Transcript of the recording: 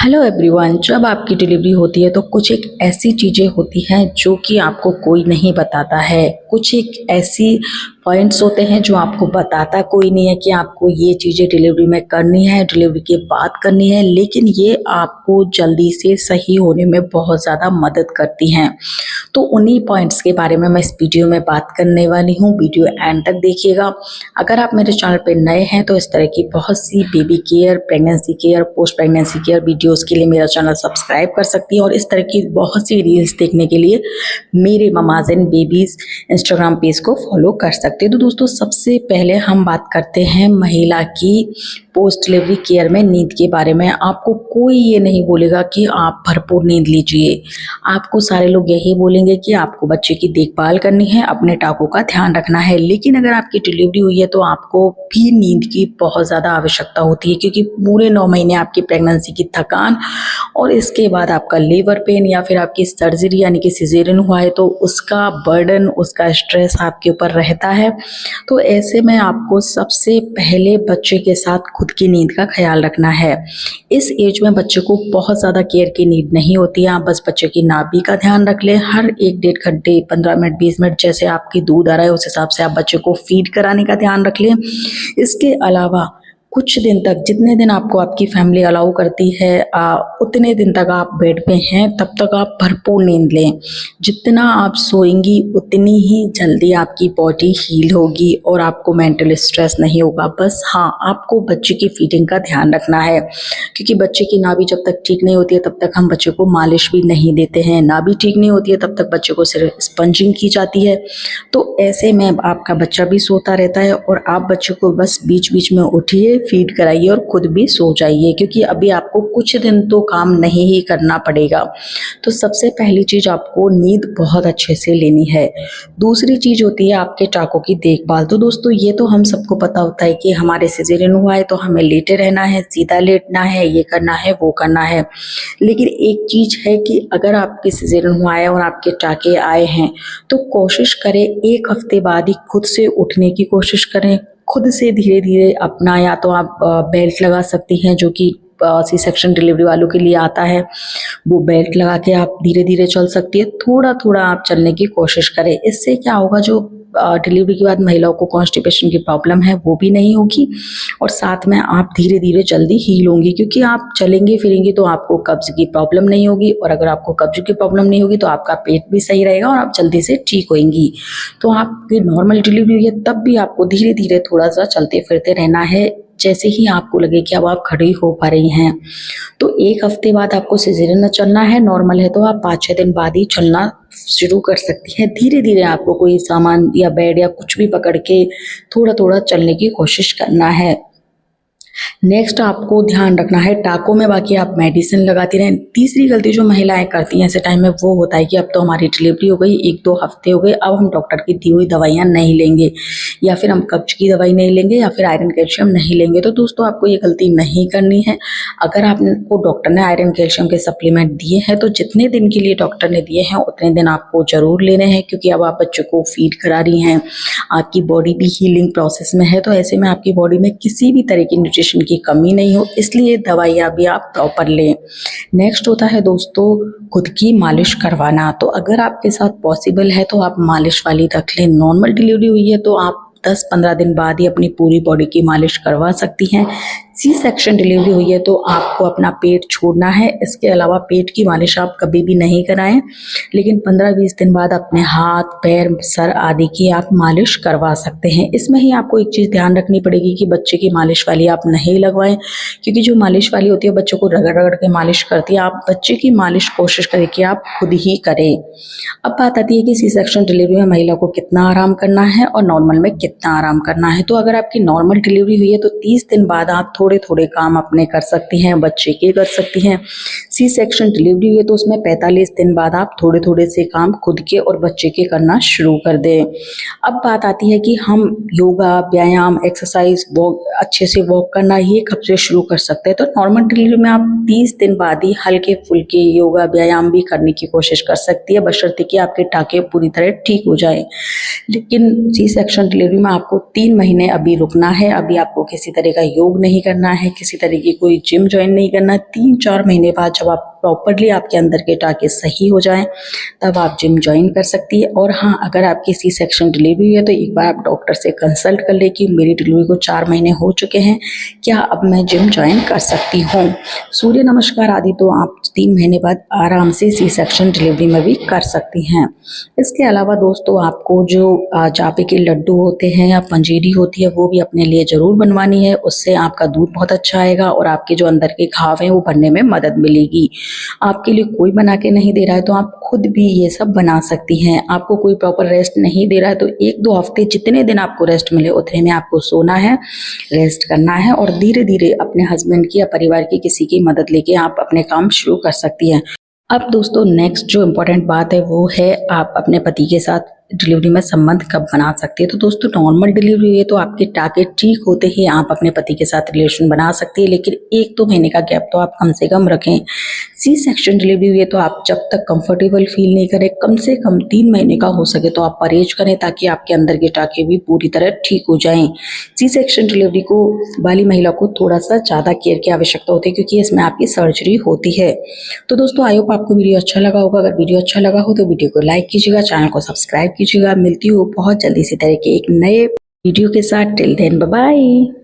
Hello everyone. जब आपकी delivery होती है तो कुछ एक ऐसी चीज़ें होती हैं जो कि आपको कोई नहीं बताता है। कुछ एक ऐसी पॉइंट्स होते हैं जो आपको बताता कोई नहीं है कि आपको ये चीज़ें डिलीवरी में करनी है, डिलीवरी के बाद करनी है, लेकिन ये आपको जल्दी से सही होने में बहुत ज़्यादा मदद करती हैं। तो उन्हीं पॉइंट्स के बारे में मैं इस वीडियो में बात करने वाली हूँ। वीडियो एंड तक देखिएगा। अगर आप मेरे चैनल पे नए हैं तो इस तरह की बहुत सी baby care, pregnancy care, post pregnancy care videos के लिए मेरा चैनल सब्सक्राइब कर सकती हैं और इस तरह की बहुत सी रील्स देखने के लिए मेरे mama's and babies Instagram page को फॉलो कर सकते हैं। तो दोस्तों, सबसे पहले हम बात करते हैं महिला की पोस्ट डिलीवरी केयर में नींद के बारे में। आपको कोई ये नहीं बोलेगा कि आप भरपूर नींद लीजिए। आपको सारे लोग यही बोलेंगे कि आपको बच्चे की देखभाल करनी है, अपने टाकों का ध्यान रखना है। लेकिन अगर आपकी डिलीवरी हुई है तो आपको भी नींद की बहुत ज़्यादा आवश्यकता होती है, क्योंकि पूरे 9 महीने आपकी प्रेगनेंसी की थकान और इसके बाद आपका लेबर पेन या फिर आपकी सर्जरी यानी कि सिजेरियन हुआ है तो उसका बर्डन, उसका स्ट्रेस आपके ऊपर रहता है। तो ऐसे में आपको सबसे पहले बच्चे के साथ खुद की नींद का ख्याल रखना है। इस एज में बच्चे को बहुत ज़्यादा केयर की नीड नहीं होती है। आप बस बच्चे की नाभि का ध्यान रख लें। हर 1-1.5 घंटे, 15 मिनट, 20 मिनट जैसे आपकी दूध आ रहा है उस हिसाब से आप बच्चे को फीड कराने का ध्यान रख लें। इसके अलावा कुछ दिन तक, जितने दिन आपको आपकी फैमिली अलाउ करती है उतने दिन तक आप बेड पे हैं, तब तक आप भरपूर नींद लें। जितना आप सोएंगी उतनी ही जल्दी आपकी बॉडी हील होगी और आपको मेंटल स्ट्रेस नहीं होगा। बस हाँ, आपको बच्चे की फीडिंग का ध्यान रखना है, क्योंकि बच्चे की नाभि जब तक ठीक नहीं होती है तब तक हम बच्चे को मालिश भी नहीं देते हैं। नाभि ठीक नहीं होती है तब तक बच्चे को सिर्फ स्पंजिंग की जाती है। तो ऐसे में आपका बच्चा भी सोता रहता है और आप बच्चे को बस बीच बीच में उठिए, फीड कराइए और खुद भी सो जाइए, क्योंकि अभी आपको कुछ दिन तो काम नहीं ही करना पड़ेगा। तो सबसे पहली चीज़, आपको नींद बहुत अच्छे से लेनी है। दूसरी चीज़ होती है आपके टाकों की देखभाल। तो दोस्तों, ये तो हम सबको पता होता है कि हमारे सिजेरियन हुआ है तो हमें लेटे रहना है, सीधा लेटना है, ये करना है, वो करना है। लेकिन एक चीज़ है कि अगर आपके सिजेरियन हुआ है और आपके टाके आए हैं तो कोशिश करें 1 हफ्ते बाद ही खुद से उठने की कोशिश करें। खुद से धीरे धीरे अपना, या तो आप बेल्ट लगा सकती हैं जो कि सी सेक्शन डिलीवरी वालों के लिए आता है, वो बेल्ट लगा के आप धीरे धीरे चल सकती है। थोड़ा थोड़ा आप चलने की कोशिश करें। इससे क्या होगा, जो डिलीवरी के बाद महिलाओं को कॉन्स्टिपेशन की प्रॉब्लम है वो भी नहीं होगी और साथ में आप धीरे धीरे जल्दी हील होंगी, क्योंकि आप चलेंगे फिरेंगे तो आपको कब्ज की प्रॉब्लम नहीं होगी, और अगर आपको कब्ज की प्रॉब्लम नहीं होगी तो आपका पेट भी सही रहेगा और आप जल्दी से ठीक होंगी। तो आपकी नॉर्मल डिलीवरी हुई है तब भी आपको धीरे धीरे थोड़ा सा चलते फिरते रहना है। जैसे ही आपको लगे कि अब आप खड़ी हो पा रही हैं तो 1 हफ्ते बाद आपको सिजेरियन में चलना है। नॉर्मल है तो आप 5-6 दिन बाद ही चलना शुरू कर सकती हैं। धीरे धीरे आपको कोई सामान या बेड या कुछ भी पकड़ के थोड़ा थोड़ा चलने की कोशिश करना है। नेक्स्ट, आपको ध्यान रखना है टाकों में, बाकी आप मेडिसिन लगाती रहें। तीसरी गलती जो महिलाएं करती हैं ऐसे टाइम में वो होता है कि अब तो हमारी डिलीवरी हो गई, 1-2 हफ्ते हो गए, अब हम डॉक्टर की दी हुई दवाइयाँ नहीं लेंगे, या फिर हम कब्ज की दवाई नहीं लेंगे, या फिर आयरन कैल्शियम नहीं लेंगे। तो दोस्तों, आपको ये गलती नहीं करनी है। अगर आपको डॉक्टर ने आयरन कैल्शियम के सप्लीमेंट दिए हैं तो जितने दिन के लिए डॉक्टर ने दिए हैं उतने दिन आपको जरूर लेने हैं, क्योंकि अब आप बच्चों को फीड करा रही हैं, आपकी बॉडी भी हीलिंग प्रोसेस में है। तो ऐसे में आपकी बॉडी में किसी भी तरह की न्यूट्रिशन की कमी नहीं हो, इसलिए दवाइयाँ भी आप प्रॉपर लें। नेक्स्ट होता है दोस्तों, खुद की मालिश करवाना। तो अगर आपके साथ पॉसिबल है तो आप मालिश वाली रख लें। नॉर्मल डिलीवरी हुई है तो आप 10-15 दिन बाद ही अपनी पूरी बॉडी की मालिश करवा सकती हैं। सी सेक्शन डिलीवरी हुई है तो आपको अपना पेट छोड़ना है। इसके अलावा पेट की मालिश आप कभी भी नहीं कराएं, लेकिन 15-20 दिन बाद अपने हाथ, पैर, सर आदि की आप मालिश करवा सकते हैं। इसमें ही आपको एक चीज़ ध्यान रखनी पड़ेगी कि बच्चे की मालिश वाली आप नहीं लगवाएं, क्योंकि जो मालिश वाली होती है बच्चों को रगड़ रगड़ के मालिश करती है। आप बच्चे की मालिश कोशिश करें कि आप खुद ही करें। अब बात आती है कि सी सेक्शन डिलीवरी में महिला को कितना आराम करना है और नॉर्मल में कितना आराम करना है। तो अगर आपकी नॉर्मल डिलीवरी हुई है तो 30 दिन बाद आप थोड़े थोड़े काम अपने कर सकती हैं, बच्चे के कर सकती हैं। सी सेक्शन डिलीवरी हुई है तो उसमें 45 दिन बाद आप थोड़े थोड़े से काम खुद के और बच्चे के करना शुरू कर दें। अब बात आती है कि हम योगा, व्यायाम, एक्सरसाइज, वॉक, अच्छे से वॉक करना ये कब से शुरू कर सकते हैं। तो नॉर्मल डिलीवरी में आप 30 दिन बाद ही हल्के फुल्के योगा, व्यायाम भी करने की कोशिश कर सकती है, बशर्ते कि आपके टाके पूरी तरह ठीक हो जाए। लेकिन सी सेक्शन डिलीवरी में आपको 3 महीने अभी रुकना है। अभी आपको किसी तरह का योग नहीं करना करना है, किसी तरह की कोई जिम ज्वाइन नहीं करना। 3-4 महीने बाद जब आप प्रॉपरली आपके अंदर के टाँके सही हो जाएं तब आप जिम ज्वाइन कर सकती है। और हाँ, अगर आपकी सी सेक्शन डिलीवरी हुई है तो एक बार आप डॉक्टर से कंसल्ट कर ले कि मेरी डिलीवरी को 4 महीने हो चुके हैं, क्या अब मैं जिम ज्वाइन कर सकती हूँ। सूर्य नमस्कार आदि तो आप 3 महीने बाद आराम से सी सेक्शन डिलीवरी में भी कर सकती हैं। इसके अलावा दोस्तों आपको जो जापे के लड्डू होते हैं या पंजीरी होती है वो भी अपने लिए ज़रूर बनवानी है। उससे आपका दूध बहुत अच्छा आएगा और आपके जो अंदर के घाव हैं वो भरने में मदद मिलेगी। आपके लिए कोई बना के नहीं दे रहा है तो आप खुद भी ये सब बना सकती हैं। आपको कोई प्रॉपर रेस्ट नहीं दे रहा है तो 1-2 हफ्ते जितने दिन आपको रेस्ट मिले उतने में आपको सोना है, रेस्ट करना है और धीरे धीरे अपने हस्बैंड की या परिवार की किसी की मदद लेके आप अपने काम शुरू कर सकती हैं। अब दोस्तों नेक्स्ट जो इम्पोर्टेंट बात है वो है आप अपने पति के साथ डिलीवरी में संबंध कब बना सकती है। तो दोस्तों नॉर्मल डिलीवरी हुई है तो आपके टारगेट ठीक होते ही आप अपने पति के साथ रिलेशन बना सकती है, लेकिन 1-2 महीने का गैप तो आप कम से कम रखें। सी सेक्शन डिलीवरी हुई है तो आप जब तक कंफर्टेबल फील नहीं करें, कम से कम 3 महीने का हो सके तो आप परहेज करें ताकि आपके अंदर के टाँके भी पूरी तरह ठीक हो जाएं। सी सेक्शन डिलीवरी को वाली महिला को थोड़ा सा ज़्यादा केयर की आवश्यकता होती है क्योंकि इसमें आपकी सर्जरी होती है। तो दोस्तों आई होप आपको वीडियो अच्छा लगा होगा। अगर वीडियो अच्छा लगा हो तो वीडियो को लाइक कीजिएगा, चैनल को सब्सक्राइब कीजिएगा। मिलती हूँ बहुत जल्दी इसी तरह के एक नए वीडियो के साथ। Till then bye bye.